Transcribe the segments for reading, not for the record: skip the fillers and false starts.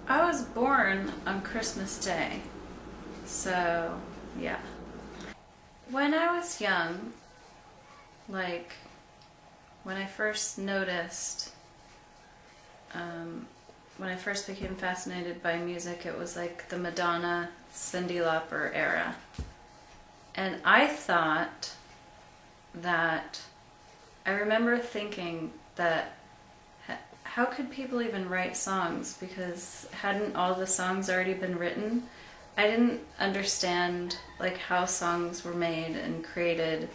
I was born on Christmas Day, so yeah. When I was young, like when I first noticed, when I first became fascinated by music, it was like the Madonna, Cyndi Lauper era. And I thought that, I remember thinking that how could people even write songs, because hadn't all the songs already been written? I didn't understand like how songs were made and created,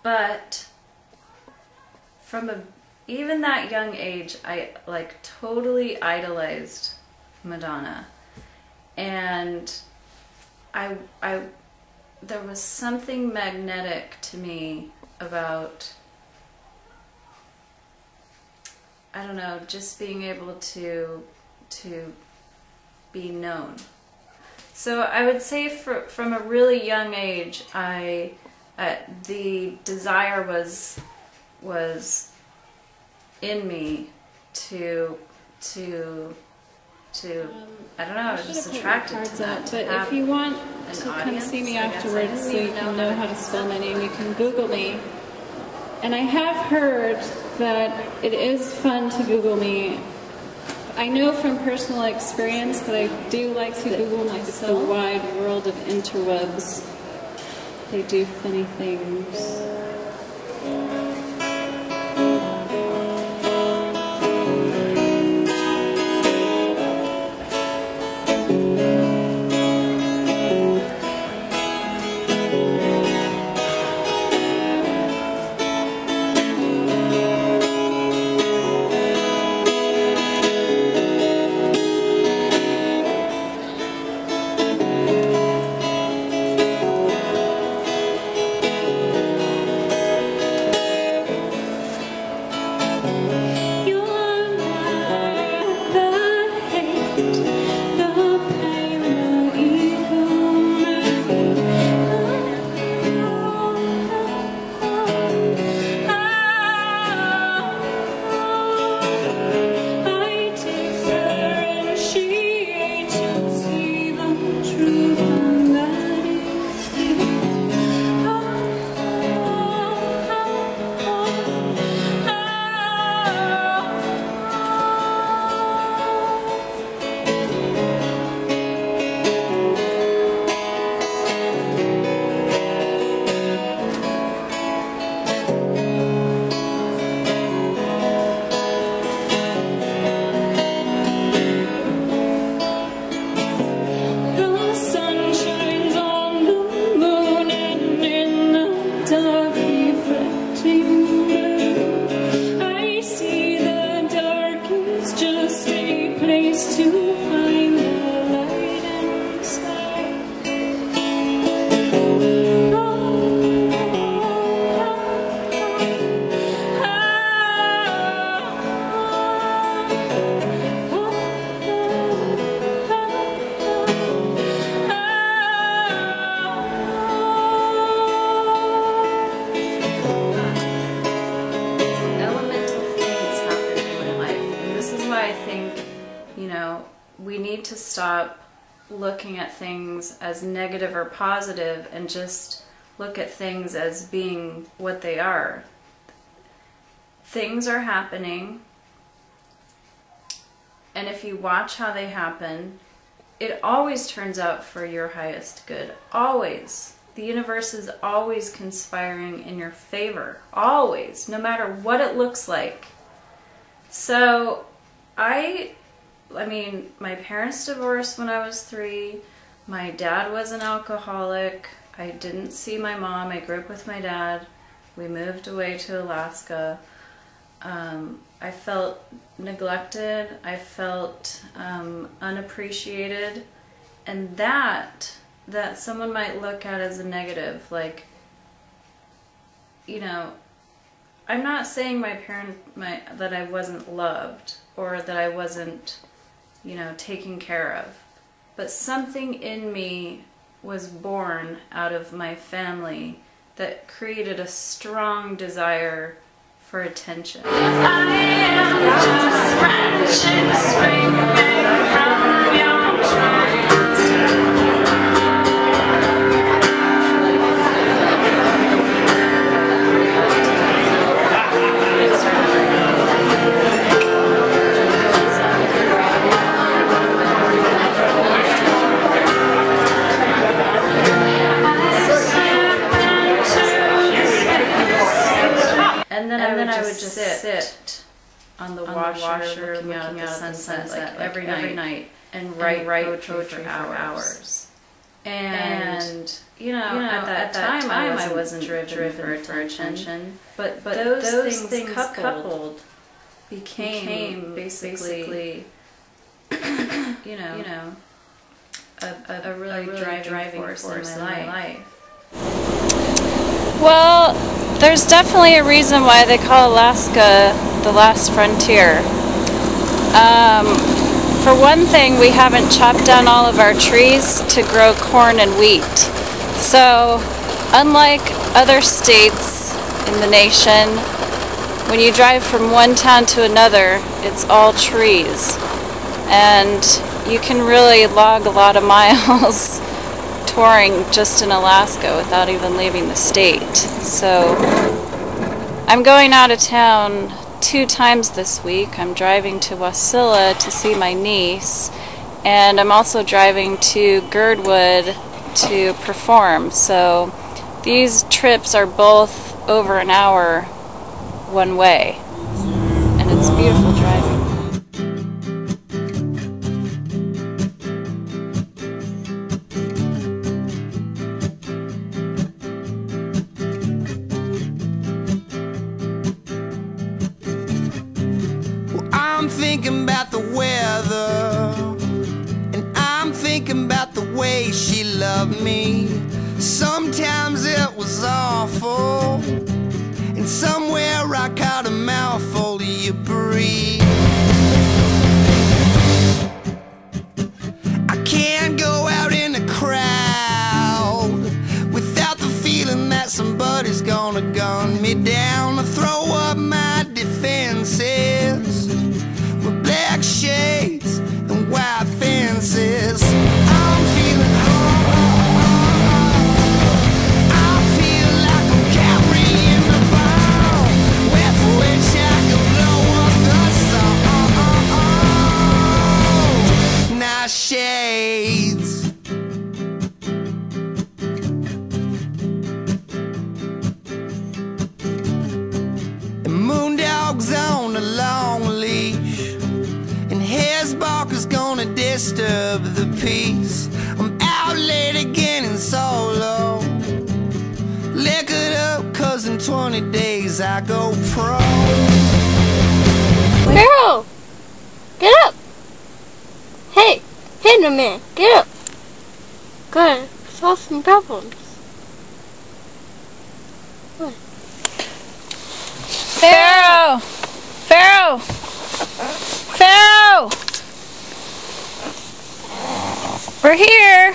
but from even that young age, I like totally idolized Madonna, and there was something magnetic to me about, I don't know, just being able to be known. So I would say from a really young age, the desire was in me to I don't know, I was just attracted to that. But if you want to come see me afterwards so you can know how to spell my name, you can Google me. And I have heard that it is fun to Google me. I know from personal experience that I do like to Google myself. The wide world of interwebs. They do funny things. We need to stop looking at things as negative or positive and just look at things as being what they are. Things are happening, and if you watch how they happen, it always turns out for your highest good. Always. The universe is always conspiring in your favor. Always. No matter what it looks like. So, I mean, my parents divorced when I was 3. My dad was an alcoholic. I didn't see my mom. I grew up with my dad. We moved away to Alaska. I felt neglected. I felt unappreciated. And that someone might look at as a negative. Like, you know, I'm not saying that I wasn't loved or that I wasn't, you know, taken care of. But something in me was born out of my family that created a strong desire for attention. I am just washer looking out at the sunset like every night, and write poetry for hours. And you know, at that time I wasn't driven for attention, but those things coupled became basically you know a really driving force in my life. Well, there's definitely a reason why they call Alaska the last frontier. For one thing, we haven't chopped down all of our trees to grow corn and wheat. So, unlike other states in the nation, when you drive from one town to another, it's all trees. And you can really log a lot of miles touring just in Alaska without even leaving the state. So, I'm going out of town 2 times this week. I'm driving to Wasilla to see my niece, and I'm also driving to Girdwood to perform. So these trips are both over an hour one way, and it's beautiful driving. I'm thinking about the weather, and I'm thinking about the way she loved me. Sometimes it was awful, and somewhere I caught a mouthful of your breath. I can't go out in a crowd without the feeling that somebody's gonna gun me down. I throw up my defenses, black shades and white fences. I'm feeling I feel like I'm carrying the bomb with which I can blow up the sun. Night shades. And moondogs on a long leash, and Hesbarker's gonna disturb the peace. I'm out late again in solo, liquored up 'cause in 20 days I go pro. Girl, get up! Hey, hit a man, get up! Good, solve some problems. What? Pharaoh! Pharaoh! Pharaoh! We're here!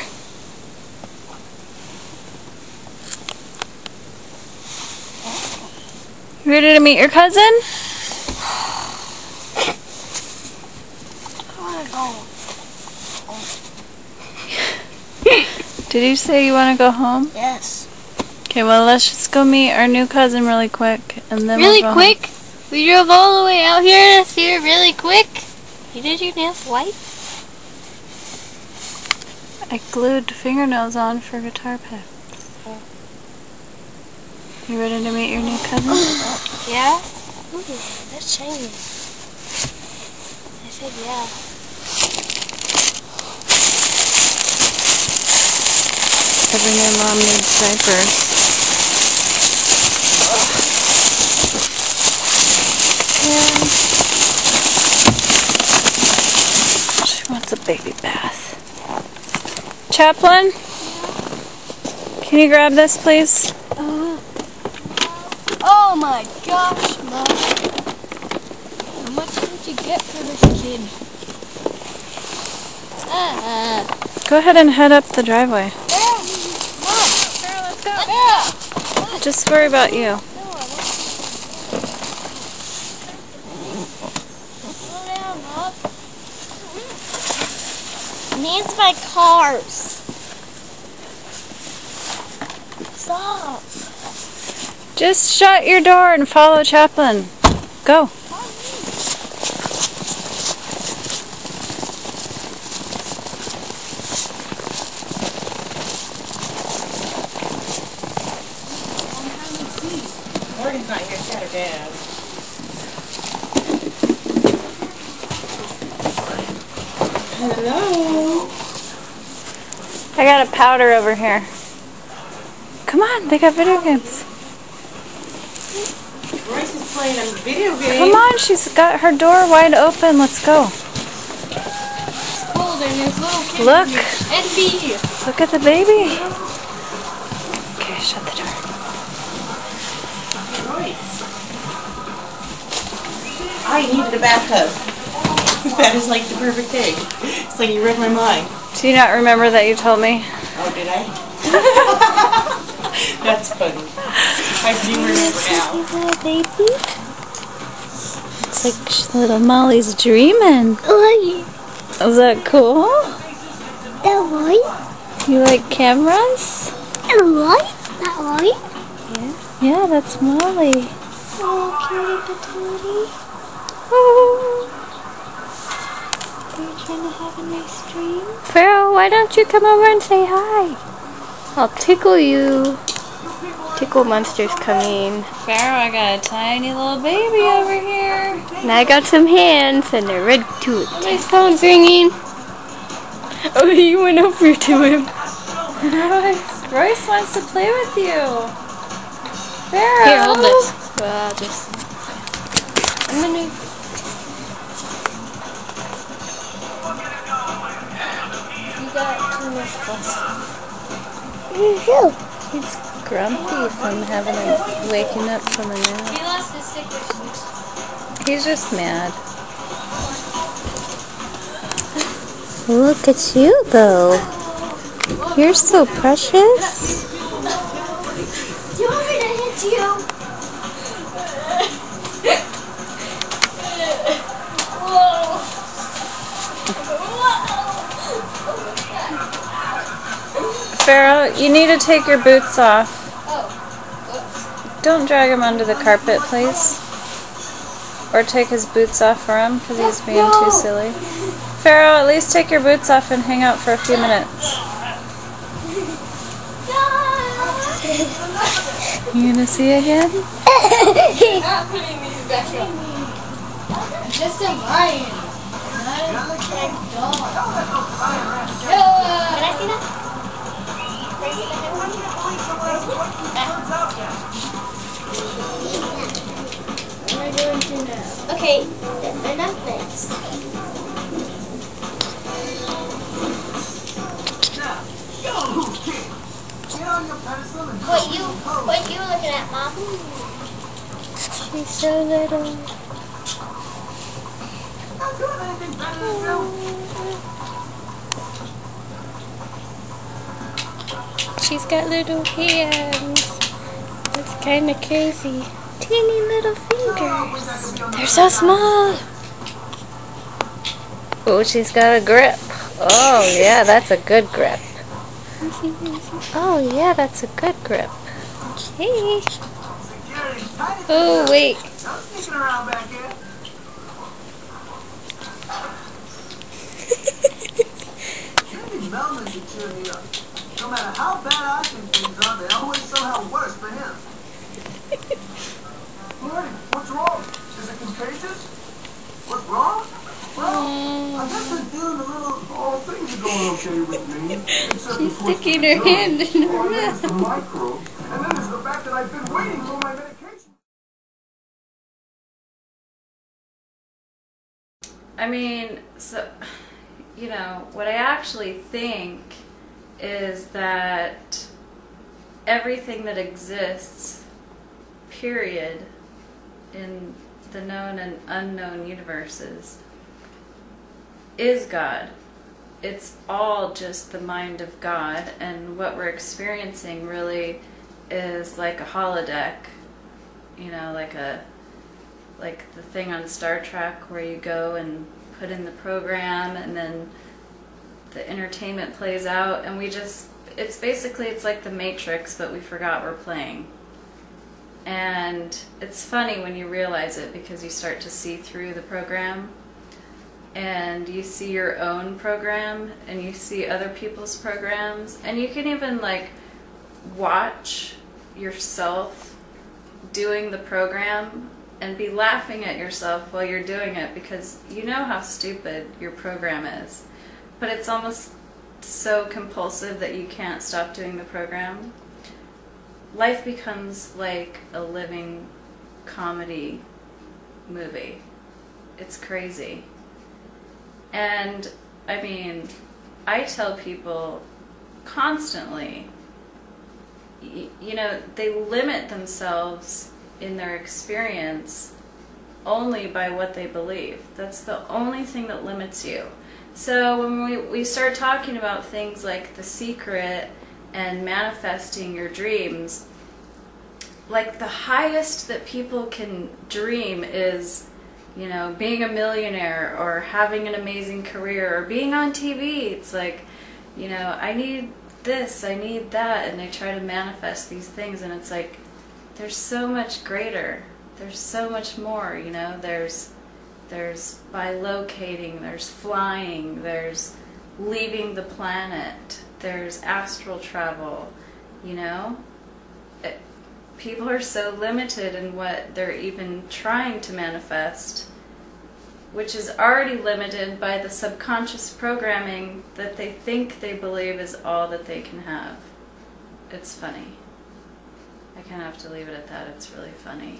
You ready to meet your cousin? I wanna go. Did you say you want to go home? Yes. Okay, well let's just go meet our new cousin really quick, and then Really we'll go quick? We drove all the way out here to see her really quick? You did your nails white? I glued fingernails on for guitar pick. You ready to meet your new cousin? Yeah? Ooh, that's shiny. I said yeah. Every new mom needs diapers. And she wants a baby bath. Chaplain? Can you grab this, please? Oh my gosh, Mom. How much did you get for this kid? Go ahead and head up the driveway. Mom! Sarah, let's go! Yeah. Just worry about you. Slow down, Mom. Needs my cars. Stop. Just shut your door and follow Chaplain. Go. Morgan's not here, she had her dad. Hello. I got a powder over here. Come on, they got video games. Royce is playing a video game. Come on, she's got her door wide open. Let's go. It's cold and his little kid. Look. NB. Look at the baby. Okay, shut the door. Royce. I needed a bathtub. That is like the perfect thing. It's like you read my mind. Do you not remember that you told me? Oh, did I? That's funny. I do remember now. See that baby? Looks like little Molly's dreaming. Oi. Is that cool? That right? You like cameras? That right? That right? Yeah, that's Molly. Oh, cutie patootie. Oh. Are you trying to have a nice dream? Pharaoh, why don't you come over and say hi? I'll tickle you. Tickle monster's coming. Pharaoh, I got a tiny little baby over here. And I got some hands and they're red to it. My phone's ringing. Oh, you went over to him. Royce wants to play with you. Pharaoh. Here, hold this. I'm gonna... You got 2 missed calls. He's grumpy from waking up from a nap. He lost his stickers. He's just mad. Look at you, though. You're so precious. Do you want me to hit you? Pharaoh, you need to take your boots off. Oh. Don't drag him onto the carpet, please. Or take his boots off for him, because he's being too silly. Pharaoh, at least take your boots off and hang out for a few minutes. You gonna see again? Not putting these back up. Just a lion. Not a big dog. Can I see that? Okay, enough this. What you looking at, Mom? She's so little. She's got little hands. It's kind of crazy. Teeny little fingers. They're so small. Oh, she's got a grip. Oh, yeah, that's a good grip. Oh, yeah, that's a good grip. Okay. Oh, wait. No matter how bad I think things are, they always somehow worse for him. Hey, what's wrong? Is it contagious? What's wrong? Well, I guess I'm feeling a little, all things are going okay with me. Except She's sticking her hand in her mouth. The microbes, and then there's the fact that I've been waiting for my medication. I mean, so, you know, what I actually think is that everything that exists, period, in the known and unknown universes is God. It's all just the mind of God, and what we're experiencing really is like a holodeck, you know, like the thing on Star Trek where you go and put in the program and then the entertainment plays out, and it's basically, it's like the Matrix, but we forgot we're playing. And it's funny when you realize it, because you start to see through the program and you see your own program and you see other people's programs, and you can even like watch yourself doing the program and be laughing at yourself while you're doing it, because you know how stupid your program is. but it's almost so compulsive that you can't stop doing the program. Life becomes like a living comedy movie. It's crazy. And I mean, I tell people constantly, you know, they limit themselves in their experience only by what they believe. That's the only thing that limits you. So when we start talking about things like The Secret and manifesting your dreams, like the highest that people can dream is, you know, being a millionaire or having an amazing career or being on TV. It's like, you know, I need this, I need that, and they try to manifest these things, and it's like, there's so much greater, there's so much more, you know, there's bilocating, there's flying, there's leaving the planet, there's astral travel, you know. People are so limited in what they're even trying to manifest, which is already limited by the subconscious programming that they think they believe is all that they can have. It's funny. I kind of have to leave it at that. It's really funny.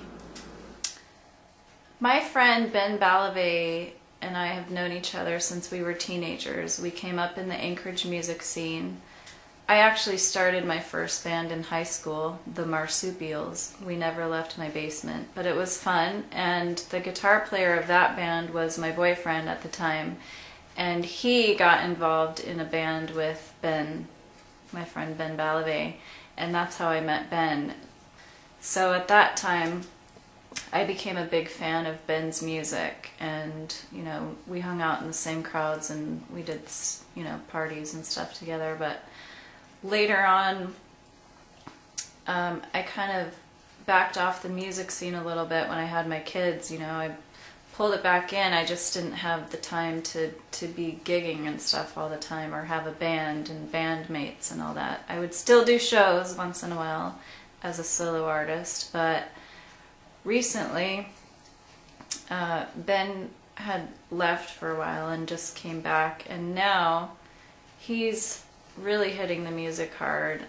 My friend Ben Balavey and I have known each other since we were teenagers. We came up in the Anchorage music scene. I actually started my first band in high school, the Marsupials. We never left my basement, but it was fun, and the guitar player of that band was my boyfriend at the time, and he got involved in a band with Ben, my friend Ben Balavey, and that's how I met Ben. So at that time, I became a big fan of Ben's music, and, you know, we hung out in the same crowds and we did, you know, parties and stuff together, but later on, I kind of backed off the music scene a little bit when I had my kids. You know, I pulled it back in. I just didn't have the time to be gigging and stuff all the time, or have a band and bandmates and all that. I would still do shows once in a while as a solo artist, but recently Ben had left for a while and just came back, and now he's really hitting the music hard,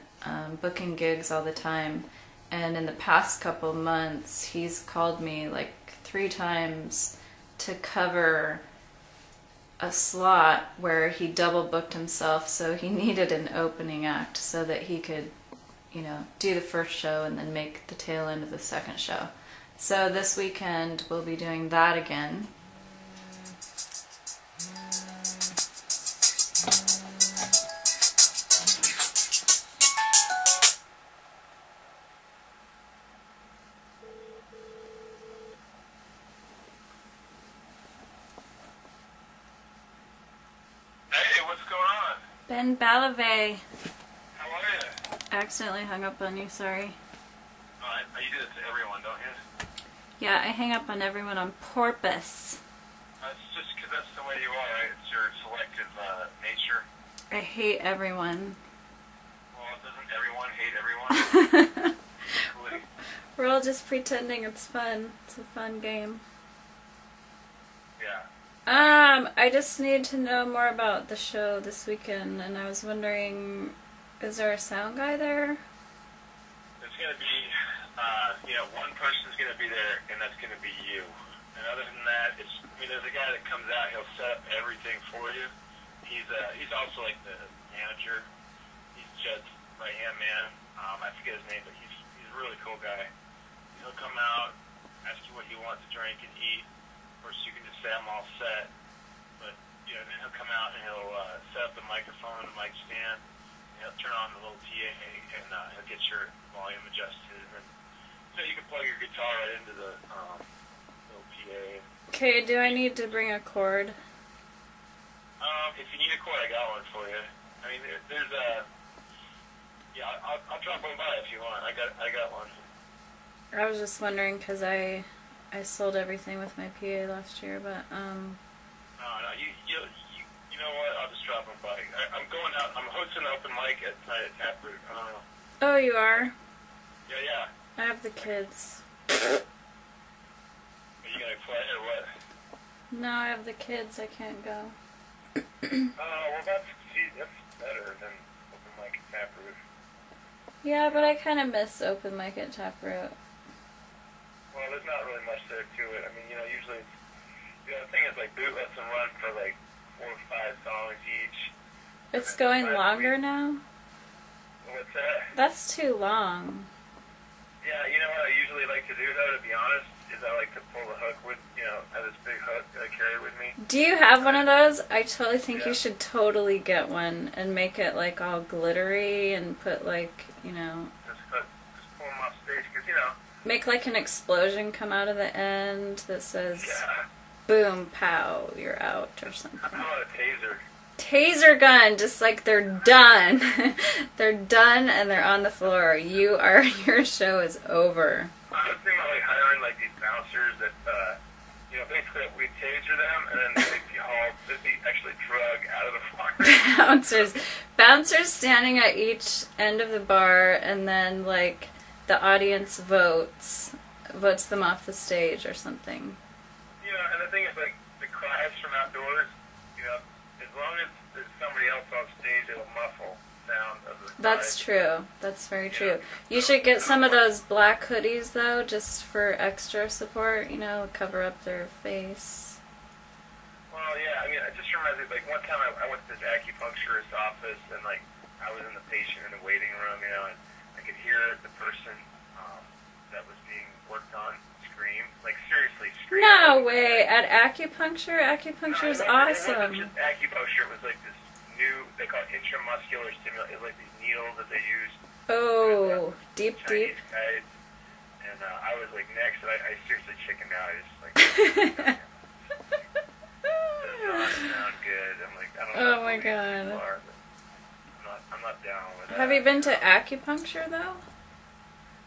booking gigs all the time, and in the past couple months he's called me like 3 times to cover a slot where he double booked himself, so he needed an opening act so that he could, you know, do the first show and then make the tail end of the second show. So this weekend we'll be doing that again. Ben Balavey. How are you? Accidentally hung up on you, sorry. You do this to everyone, don't you? Yeah, I hang up on everyone on purpose. It's just because that's the way you are, right? It's your selective nature. I hate everyone. Well, doesn't everyone hate everyone? We're all just pretending it's fun. It's a fun game. Yeah. I just need to know more about the show this weekend, and I was wondering, is there a sound guy there? There's going to be, one person's going to be there, and that's going to be you. And other than that, there's a guy that comes out, he'll set up everything for you. He's also like the manager. He's Judd's right-hand man. I forget his name, but he's a really cool guy. He'll come out, ask you what you want to drink and eat. Of course, you can just say I'm all set, but then he'll come out and he'll set up the microphone, the mic stand, and he'll turn on the little PA, and he'll get your volume adjusted, and then you can plug your guitar right into the little PA. Okay, do I need to bring a cord? If you need a cord, I got one for you. I mean, there's a I'll drop one by if you want. I got one. I was just wondering because I sold everything with my PA last year, but No, you know what? I'll just drop them by. I'm going out. I'm hosting an open mic at tonight at Taproot. Oh, you are? Yeah. I have the kids. Are you gonna play or what? No, I have the kids. I can't go. Well, that's better than open mic and taproot. Yeah, but I kind of miss open mic at Taproot. Well, there's not really much there to it. I mean, usually, the thing is, like, Boot lets them run for, like, 4 or 5 songs each. It's going longer now? What's that? That's too long. Yeah, you know what I usually like to do, though, to be honest, is I like to pull the hook with, have this big hook that I carry with me. Do you have one of those? I totally think you should totally get one and make it, like, all glittery and put, like, Just pull them off stage, because, make, like, an explosion come out of the end that says, yeah. boom, pow, you're out, or something. How about a taser? Taser gun, just like they're done. They're done and they're on the floor. Your show is over. I was thinking about, like, hiring, like, these bouncers that, basically we'd taser them, and then they'd be actually drug out of the bar. Bouncers standing at each end of the bar, and then, like, the audience votes them off the stage or something. And the thing is, like, the cries from outdoors, as long as there's somebody else on stage, it'll muffle the sound of the cries. That's true. That's very true. You should get some of those black hoodies, though, just for extra support, cover up their face. Well, yeah, I mean, it just reminds me, like, one time I went to this acupuncturist's office, and, like, I was in the patient in the waiting room, and I could hear the person that was being worked on scream. Like, seriously, scream. No way. At acupuncture? Acupuncture is awesome. It wasn't just acupuncture. It was, like, this new, they call it intramuscular stimulation. It was, like, these needles that they used. Oh, deep. Chinese guys. And I was, like, next, and I seriously chickened out. I just, like, does not sound good. I'm like, I don't know. Oh, my God. I'm not down with that. Have you been to acupuncture, though?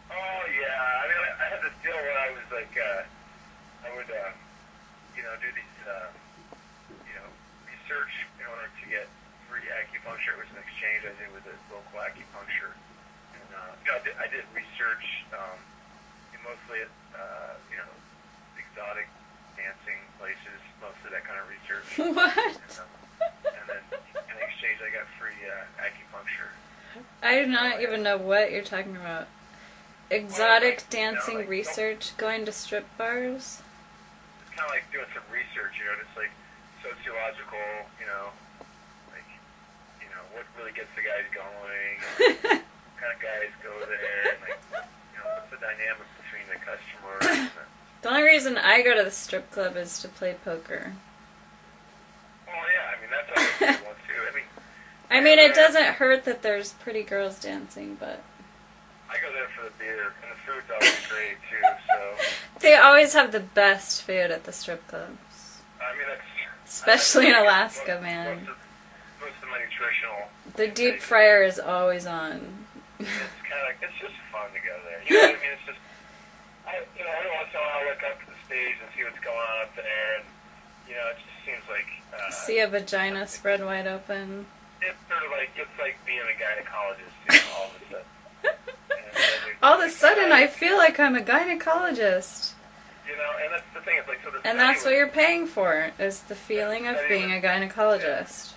Oh, yeah. I mean, I had this deal where I was like, I would, do these, research in order to get free acupuncture. It was an exchange I did with a local acupuncture. And, I did research, mostly at, exotic dancing places, mostly that kind of research. What? And then in exchange, I got free acupuncture. I do not even know what you're talking about. Exotic dancing research, going to strip bars? It's kind of like doing some research, just like sociological, what really gets the guys going, and what kind of guys go there, and like, what's the dynamic between the customers. The only reason I go to the strip club is to play poker. Oh yeah, I mean that's always a good one too. I mean, it doesn't hurt that there's pretty girls dancing, but I go there for the beer, and the food's always great too. So they always have the best food at the strip clubs. I mean, especially in Alaska, man. Most of my nutritional. The deep fryer is always on. It's kind of like, it's just fun to go there. You know what I mean? It's just, every once in a while I look up to the stage and see what's going on up there, and it just seems like see a vagina spread wide open. It's sort of like being a gynecologist, all of a sudden. All of a sudden, I feel like I'm a gynecologist. And that's the thing. It's like, so the and that's what you're paying for, is the feeling of being a gynecologist.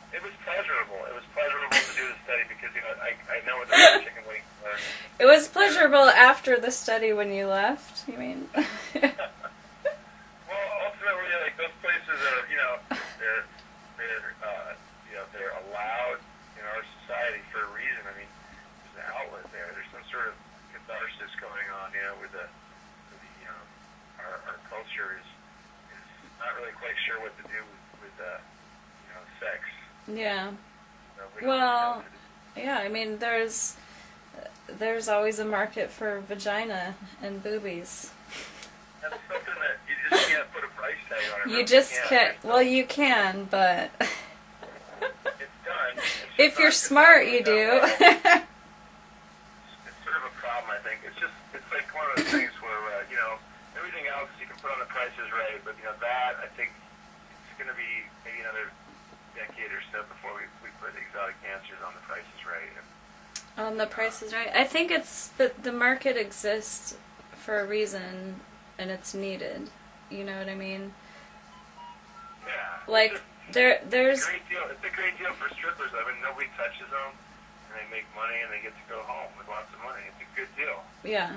It was pleasurable. It was pleasurable to do the study because, I know what the chicken wings are. It was pleasurable after the study when you left, you mean? Well, ultimately, like, those places are, they're allowed in our society for a reason. I mean, there's an outlet there. There's some sort of catharsis going on, where our culture is not really quite sure what to do with sex. Yeah. So well, yeah, I mean, there's always a market for vagina and boobies. That's something that you just can't put a price tag on it. You just can't. Well, you can, but it's done. If you're smart, you do. It's sort of a problem, I think. It's like one of those things where, everything else you can put on the Price is Right, but, that, I think, it's going to be maybe another decade or so before we put exotic dancers on the Price is Right. On the Price is Right. I think it's the market exists for a reason, and it's needed. You know what I mean? Yeah. Like, There's It's a great deal. It's a great deal for strippers. I mean, nobody touches them, and they make money, and they get to go home with lots of money. It's a good deal. yeah.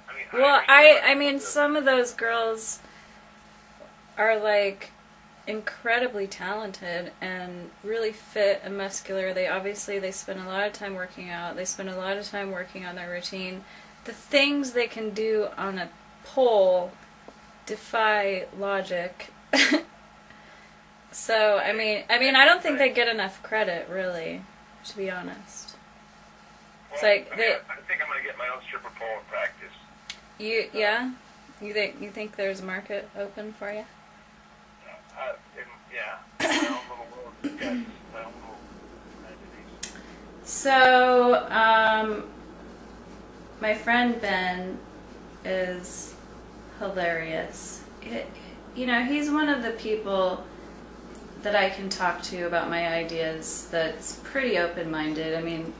I mean, Well, I mean, so some of those girls are like incredibly talented and really fit and muscular. They spend a lot of time working out. They spend a lot of time working on their routine. The things they can do on a pole defy logic. So, I mean, I don't think they get enough credit, really, to be honest. It's like I think I'm gonna get my own stripper pole and practice. Yeah? You think there's a market open for you? Yeah. My own little world. Yes. My own little entities. So, my friend Ben is hilarious. He's one of the people that I can talk to about my ideas that's pretty open-minded. I mean,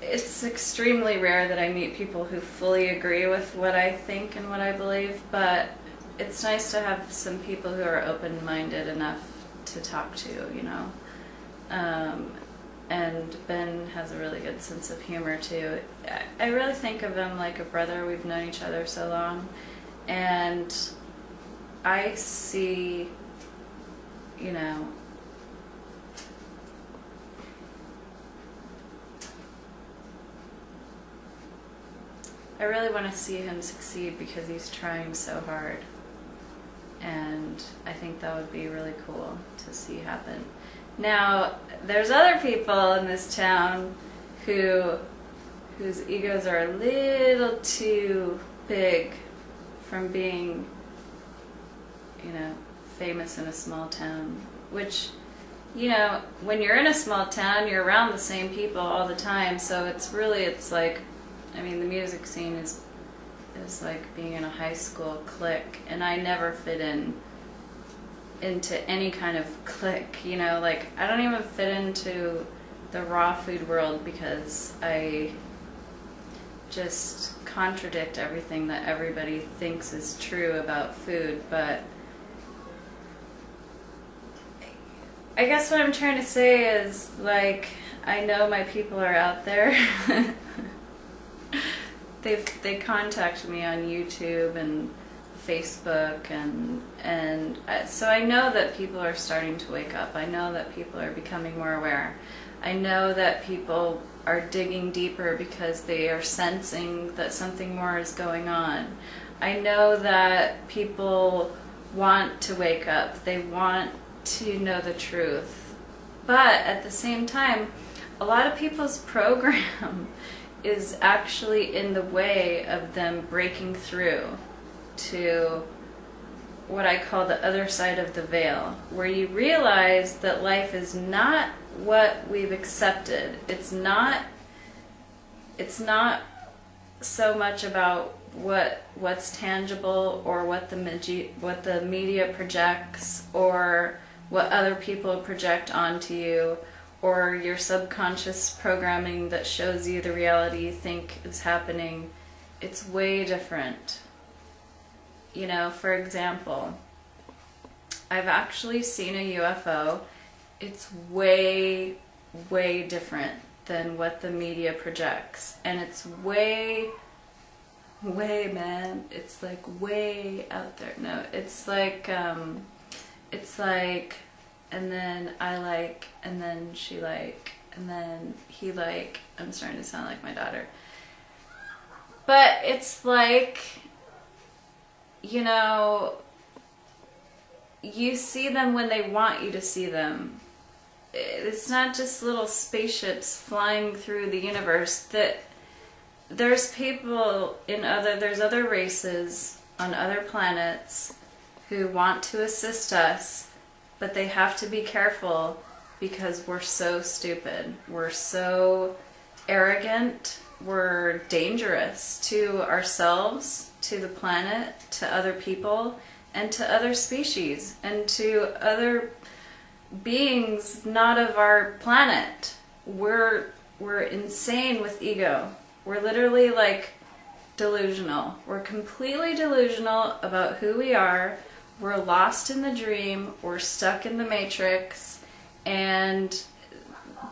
it's extremely rare that I meet people who fully agree with what I think and what I believe, but it's nice to have some people who are open-minded enough to talk to, and Ben has a really good sense of humor too. I really think of him like a brother. We've known each other so long, and I see, I really want to see him succeed because he's trying so hard. And I think that would be really cool to see happen. Now, there's other people in this town whose egos are a little too big from being, famous in a small town. Which, when you're in a small town, you're around the same people all the time. So it's like, the music scene is like being in a high school clique, and I never fit into any kind of clique, like I don't even fit into the raw food world because I just contradict everything that everybody thinks is true about food. But I guess what I'm trying to say is, like, I know my people are out there. They contact me on YouTube and Facebook, and so I know that people are starting to wake up. I know that people are becoming more aware. I know that people are digging deeper because they are sensing that something more is going on. I know that people want to wake up. They want to know the truth. But at the same time, a lot of people's program is actually in the way of them breaking through to what I call the other side of the veil, where you realize that life is not what we've accepted. It's not so much about what's tangible or what the media projects or what other people project onto you, or your subconscious programming that shows you the reality you think is happening. It's way different. For example, I've actually seen a UFO. It's way, way different than what the media projects. And it's way, man, it's like way out there. No, it's like, and then I like, and then she like, and then he like. I'm starting to sound like my daughter. But it's like, you see them when they want you to see them. It's not just little spaceships flying through the universe. That there's people there's other races on other planets who want to assist us. But they have to be careful because we're so stupid. We're so arrogant. We're dangerous to ourselves, to the planet, to other people, and to other species, and to other beings not of our planet. We're insane with ego. We're literally like delusional. We're completely delusional about who we are. we're lost in the dream, we're stuck in the matrix, and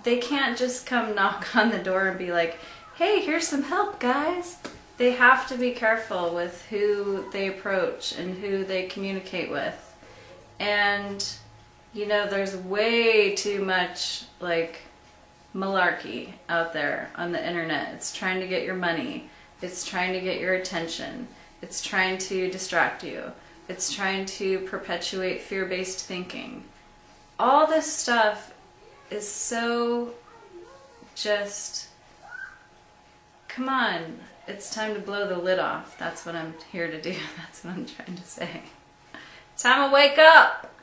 they can't just come knock on the door and be like, hey, here's some help, guys. They have to be careful with who they approach and who they communicate with. And, you know, there's way too much, like, malarkey out there on the internet. It's trying to get your money. It's trying to get your attention. It's trying to distract you. It's trying to perpetuate fear-based thinking. All this stuff is so just, come on, it's time to blow the lid off. That's what I'm here to do. That's what I'm trying to say. It's time to wake up.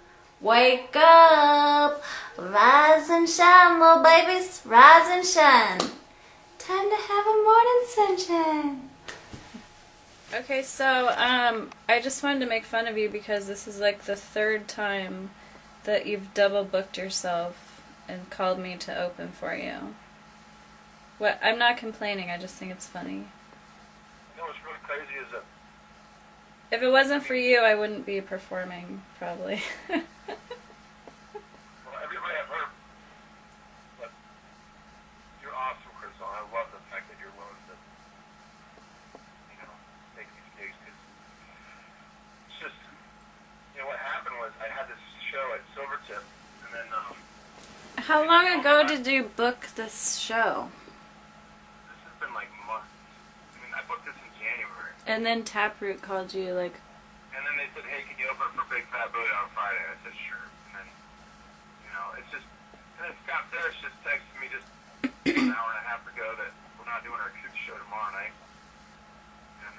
Wake up. Rise and shine, little babies. Rise and shine. Time to have a morning sunshine. Okay, so I just wanted to make fun of you because this is like the third time that you've double booked yourself and called me to open for you. What? I'm not complaining, I just think it's funny. You know what's really crazy is that if it wasn't for you, I wouldn't be performing, probably. well, everybody I've heard, but you're awesome, Crystal. I love the fact that you're willing to, you know, make these gigs. Cause it's just, you know, what happened was I had this show at Silvertip, and then How long ago did you book this show? This has been like months. I mean, I booked this in January. And then Taproot called you, like... And then they said, hey, can you open for Big Fat Booty on Friday? I said, sure. And then, you know, it's just... And then Scott Ferris just texted me just an hour and a half ago that we're not doing our Coot show tomorrow night. And,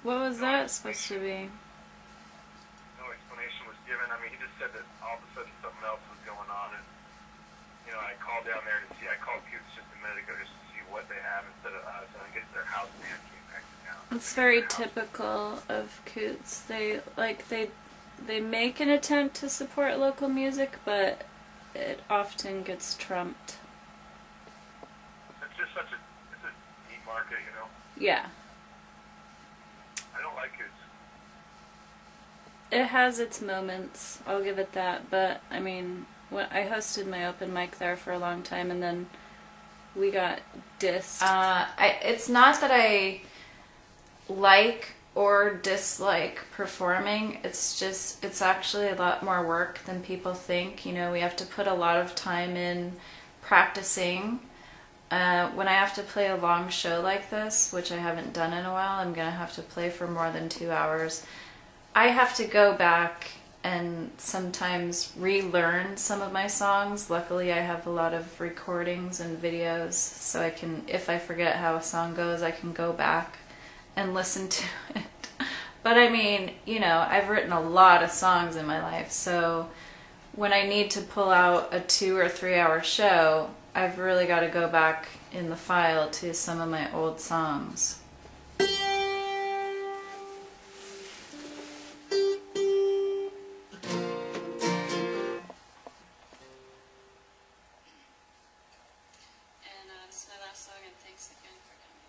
What was that supposed to be? no explanation was given. I mean, he just said that all of a sudden something else was going on. And, you know, I called down there to see... I called Coots just a minute ago just to see what they have instead of us. And I guess their house band came back to town. It's very typical of Coots. They make an attempt to support local music, but it often gets trumped. It's just such a... It's a deep market, you know? Yeah. I don't like Coots. It has its moments, I'll give it that, but I mean, when I hosted my open mic there for a long time, and then we got dissed. It's not that I like or dislike performing, it's just, it's actually a lot more work than people think. You know, we have to put a lot of time in practicing. When I have to play a long show like this, which I haven't done in a while, I'm gonna have to play for more than 2 hours. I have to go back and sometimes relearn some of my songs. Luckily, I have a lot of recordings and videos, so I can, if I forget how a song goes, I can go back and listen to it. But I mean, you know, I've written a lot of songs in my life, so when I need to pull out a 2 or 3 hour show, I've really got to go back in the file to some of my old songs. This is my last song, and thanks again for coming.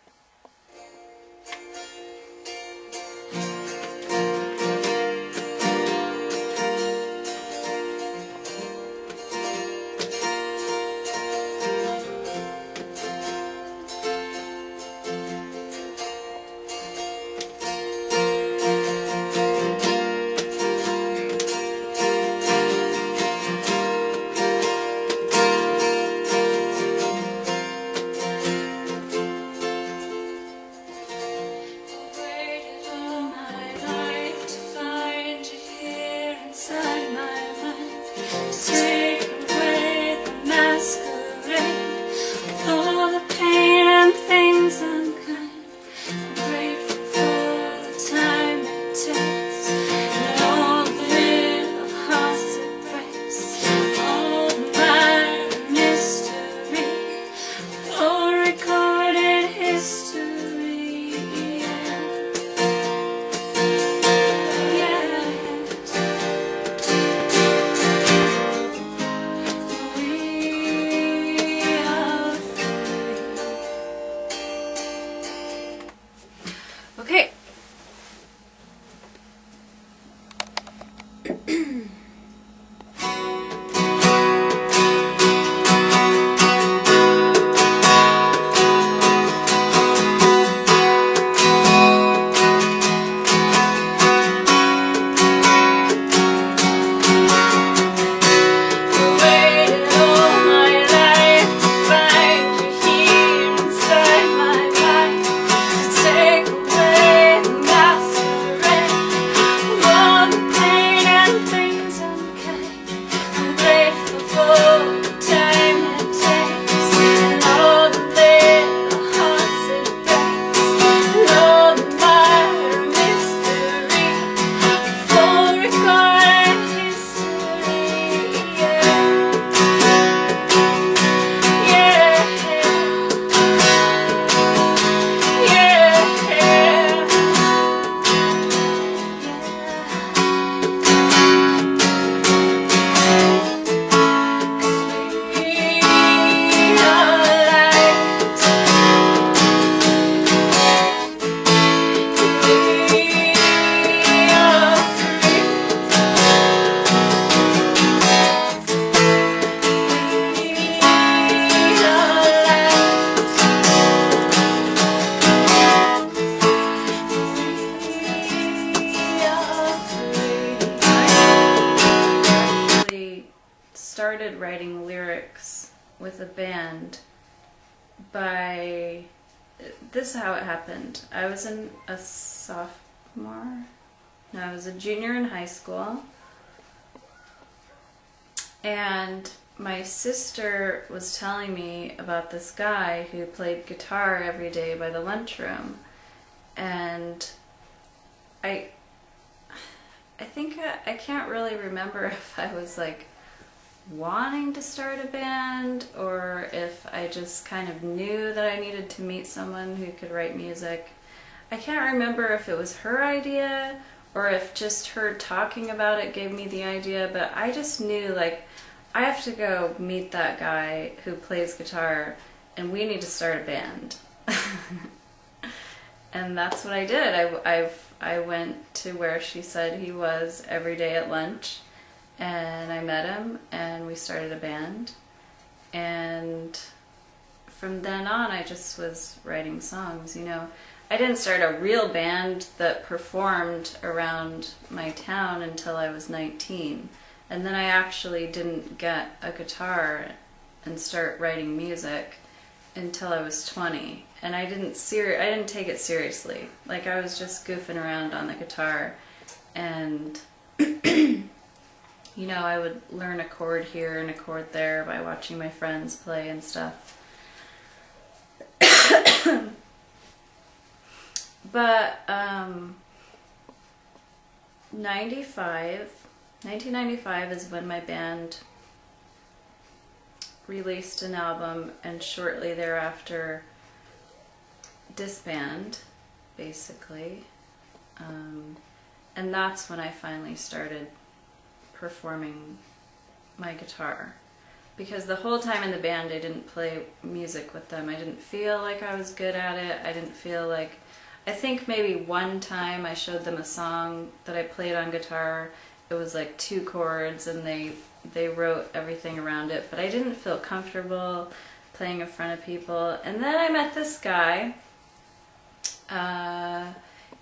started writing lyrics with a band by, this is how it happened. I was in a sophomore, no, I was a junior in high school, and my sister was telling me about this guy who played guitar every day by the lunchroom, and I think I can't really remember if I was like wanting to start a band or if I just kind of knew that I needed to meet someone who could write music. I can't remember if it was her idea or if just her talking about it gave me the idea, but I just knew, like, I have to go meet that guy who plays guitar and we need to start a band. And that's what I did. I went to where she said he was every day at lunch, and I met him and we started a band. And from then on I just was writing songs, you know. I didn't start a real band that performed around my town until I was 19. And then I actually didn't get a guitar and start writing music until I was 20. And I didn't take it seriously. Like, I was just goofing around on the guitar, and you know, I would learn a chord here and a chord there by watching my friends play and stuff. But 1995 is when my band released an album, and shortly thereafter disband, basically. And that's when I finally started performing my guitar. Because the whole time in the band I didn't play music with them. I didn't feel like I was good at it. I didn't feel like... I think maybe one time I showed them a song that I played on guitar. It was like 2 chords and they wrote everything around it, but I didn't feel comfortable playing in front of people. And then I met this guy.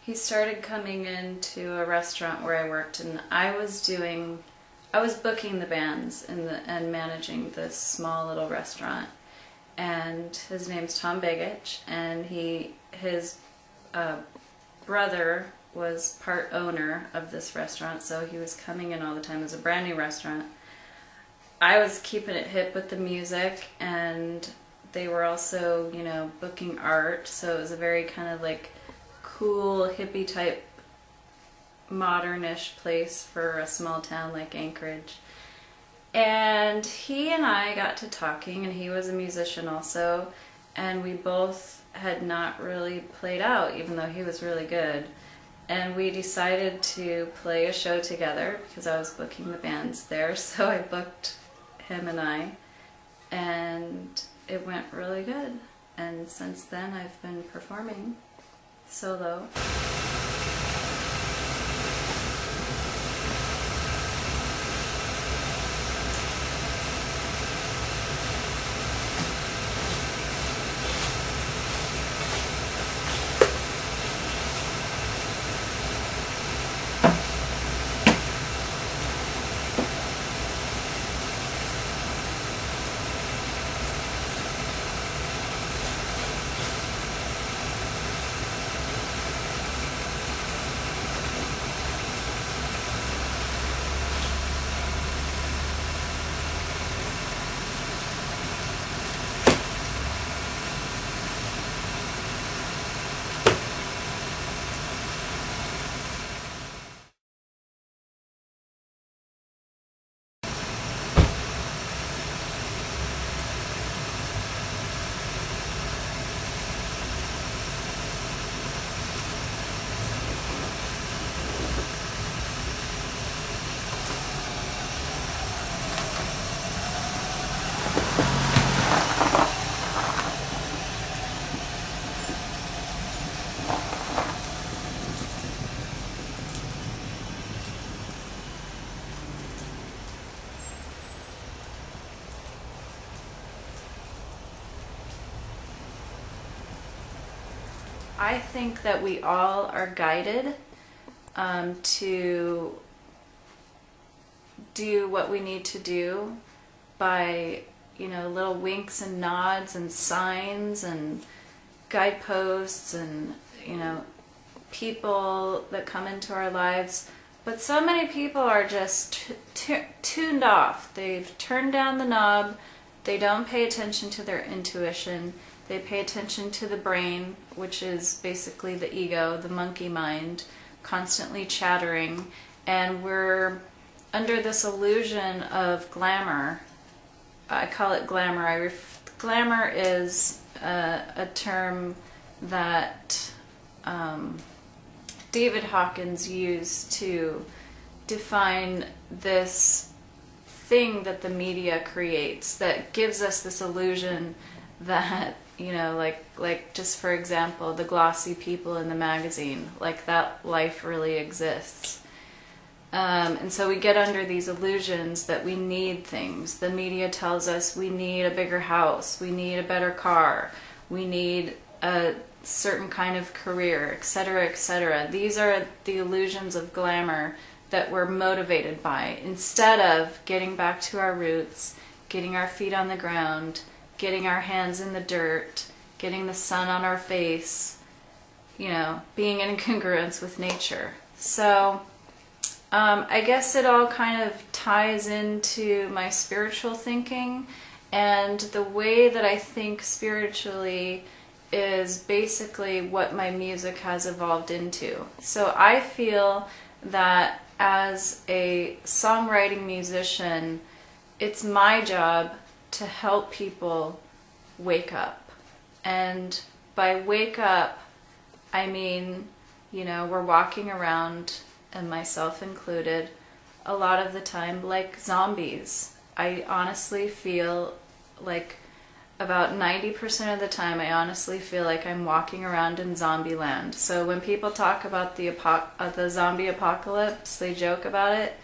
He started coming into a restaurant where I worked, and I was booking the bands and managing this small little restaurant. And his name's Tom Begich, and his brother was part owner of this restaurant, so he was coming in all the time. It was a brand new restaurant. I was keeping it hip with the music, and they were also, you know, booking art, so it was a very kind of like cool, hippie type, modernish place for a small town like Anchorage. And he and I got to talking, and he was a musician also, and we both had not really played out, even though he was really good. And we decided to play a show together because I was booking the bands there, so I booked him and it went really good. And since then I've been performing solo. I think that we all are guided to do what we need to do by, you know, little winks and nods and signs and guideposts and, you know, people that come into our lives. But so many people are just tuned off. They've turned down the knob. They don't pay attention to their intuition. They pay attention to the brain, which is basically the ego, the monkey mind, constantly chattering. And we're under this illusion of glamour. I call it glamour. Glamour is a term that David Hawkins used to define this thing that the media creates that gives us this illusion that, you know, like just for example, the glossy people in the magazine, like that life really exists. And so we get under these illusions that we need things. The media tells us we need a bigger house, we need a better car, we need a certain kind of career, etc., etc. These are the illusions of glamour that we're motivated by, instead of getting back to our roots, getting our feet on the ground, getting our hands in the dirt, getting the sun on our face, you know, being in congruence with nature. So I guess it all kind of ties into my spiritual thinking, and the way that I think spiritually is basically what my music has evolved into. So I feel that as a songwriting musician, it's my job to help people wake up. And by wake up, I mean, you know, we're walking around, and myself included, a lot of the time like zombies. I honestly feel like about 90% of the time, I honestly feel like I'm walking around in zombie land. So when people talk about the zombie apocalypse, they joke about it.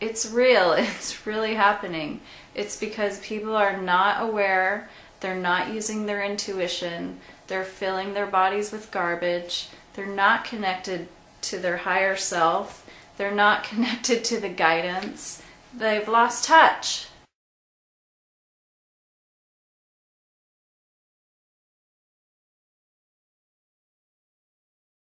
It's real. It's really happening. It's because people are not aware. They're not using their intuition. They're filling their bodies with garbage. They're not connected to their higher self. They're not connected to the guidance. They've lost touch.